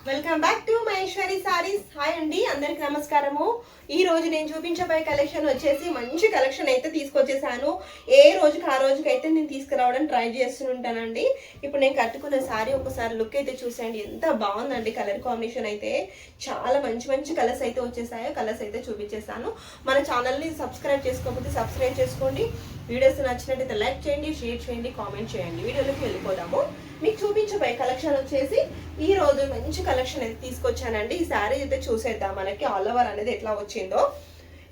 Welcome back to Maheshwari saris. Hi అండి, అందరికి నమస్కారము. ఈ రోజు నేను చూపించబోయే కలెక్షన్ వచ్చేసి మంచి కలెక్షన్ అయితే తీసుకొచ్చేసాను. ఏ రోజుకి ఆ రోజుకి అయితే నేను తీసుకురావడం ట్రై చేస్తుంటానండి. ఇప్పుడు నేను కట్టుకున్న సారీ ఒకసారి లుక్ అయితే చూసేయండి, ఎంత బాగుందండి. కలర్ కాంబినేషన్ అయితే చాలా మంచి మంచి కలర్స్ అయితే వచ్చేసాయో. కలర్స్ అయితే చూపించేసాను. మన ఛానల్ని సబ్స్క్రైబ్ చేసుకోకపోతే సబ్స్క్రైబ్ చేసుకోండి. వీడియోస్ నచ్చినట్టయితే లైక్ చేయండి, షేర్ చేయండి, కామెంట్ చేయండి. వీడియోలోకి వెళ్ళిపోదాము. మీకు చూపించబోయే కలెక్షన్ వచ్చేసి ఈ రోజు మంచి కలెక్షన్ అయితే తీసుకొచ్చానండి. ఈ శారీ అయితే చూసేద్దాం మనకి ఆల్ ఓవర్ అనేది ఎట్లా వచ్చిందో.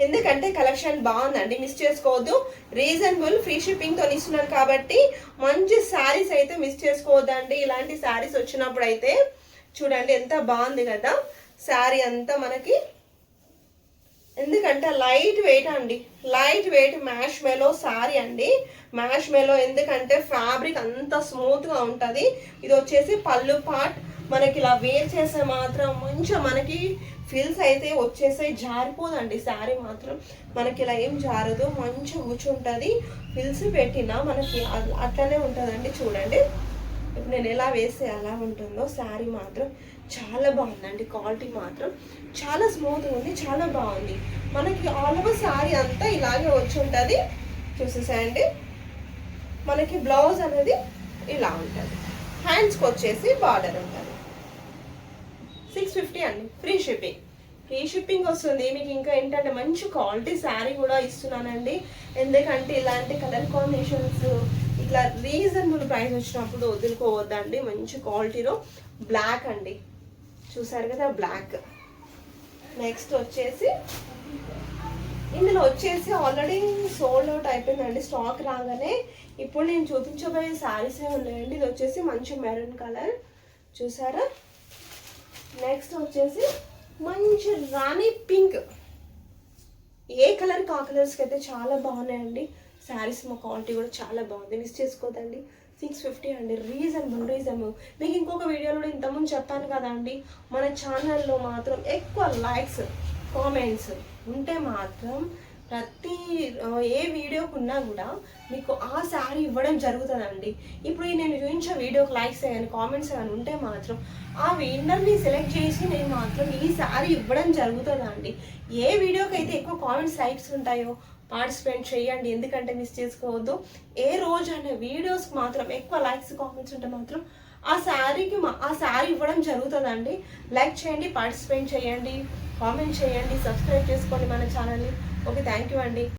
ఎందుకంటే కలెక్షన్ బాగుందండి, మిస్ చేసుకోవద్దు. రీజనబుల్ ఫ్రీ షిప్పింగ్ తో ఇస్తున్నాను కాబట్టి మంచి శారీస్ అయితే మిస్ చేసుకోవద్దండి. ఇలాంటి శారీస్ వచ్చినప్పుడు అయితే చూడండి ఎంత బాగుంది కదా శారీ అంతా మనకి. ఎందుకంటే లైట్ వెయిట్ అండి, light weight marshmallow sari అండి. మ్యాష్ మెలో ఎందుకంటే ఫ్యాబ్రిక్ అంత స్మూత్గా ఉంటుంది. ఇది వచ్చేసి పళ్ళు పార్ట్. మనకి ఇలా వేర్ చేస్తే మాత్రం మంచిగా మనకి ఫిల్స్ అయితే వచ్చేసాయి, జారిపోదండి శారీ మాత్రం. మనకి ఇలా ఏం జారదు, మంచిగా కూర్చుంటుంది. ఫిల్స్ పెట్టినా మనకి అట్లనే ఉంటుందండి. చూడండి ఇప్పుడు నేను ఎలా వేస్తే అలా ఉంటుందో. శారీ మాత్రం చాలా బాగుందండి, క్వాలిటీ మాత్రం చాలా స్మూత్గా ఉంది, చాలా బాగుంది. మనకి ఆల్ ఓవర్ శారీ అంతా ఇలాగే వచ్చి ఉంటుంది. చూసేసాయండి. మనకి బ్లౌజ్ అనేది ఇలా ఉంటుంది. హ్యాండ్స్కి వచ్చేసి బార్డర్ ఉంటుంది. 650 అండి, ఫ్రీ షిప్పింగ్. ఫ్రీ షిప్పింగ్ వస్తుంది. మీకు ఇంకా ఏంటంటే మంచి క్వాలిటీ శారీ కూడా ఇస్తున్నానండి. ఎందుకంటే ఇలాంటి కలర్ కాంబినేషన్స్ ఇట్లా రీజనబుల్ ప్రైస్ వచ్చినప్పుడు వదులుకోవద్దండి. మంచి క్వాలిటీలో బ్లాక్ అండి, చూసారు కదా బ్లాక్. నెక్స్ట్ వచ్చేసి ఇందులో వచ్చేసి ఆల్రెడీ సోల్డ్ అవుట్ అయిపోయిందండి, స్టాక్ రాగానే. ఇప్పుడు నేను చూపించబోయే శారీస్ ఉన్నాయండి. ఇది వచ్చేసి మంచి మెరూన్ కలర్, చూసారా. నెక్స్ట్ వచ్చేసి మంచి రాణి పింక్. ఏ కలర్ కా కలర్స్కి అయితే చాలా బాగున్నాయండి శారీస్. మా క్వాలిటీ కూడా చాలా బాగుంది, మిస్ చేసుకోదండి. 650 అండి, రీజనబుల్. మీకు ఇంకొక వీడియోలో ఇంతకుముందు చెప్పాను కదా అండి, మన ఛానల్లో మాత్రం ఎక్కువ లైక్స్ కామెంట్స్ ఉంటే మాత్రం ప్రతి ఏ వీడియోకున్నా కూడా మీకు ఆ శారీ ఇవ్వడం జరుగుతుందండి. ఇప్పుడు నేను చూపించే వీడియోకి లైక్స్ కానీ కామెంట్స్ కానీ ఉంటే మాత్రం ఆ విన్నర్ని సెలెక్ట్ చేసి నేను మాత్రం ఈ శారీ ఇవ్వడం జరుగుతుందండి. ఏ వీడియోకి అయితే ఎక్కువ కామెంట్స్ లైక్స్ ఉంటాయో పార్టిసిపేట్ చేయండి, ఎందుకంటే మిస్ చేసుకోవద్దు. ఏ రోజు అనే వీడియోస్కి మాత్రం ఎక్కువ లైక్స్ కామెంట్స్ ఉంటే మాత్రం ఆ శారీ ఇవ్వడం జరుగుతుందండి. లైక్ చేయండి, పార్టిసిపేట్ చేయండి, కామెంట్ చేయండి, సబ్స్క్రైబ్ చేసుకోండి మన ఛానల్ని. ఓకే, థ్యాంక్ యూ అండి.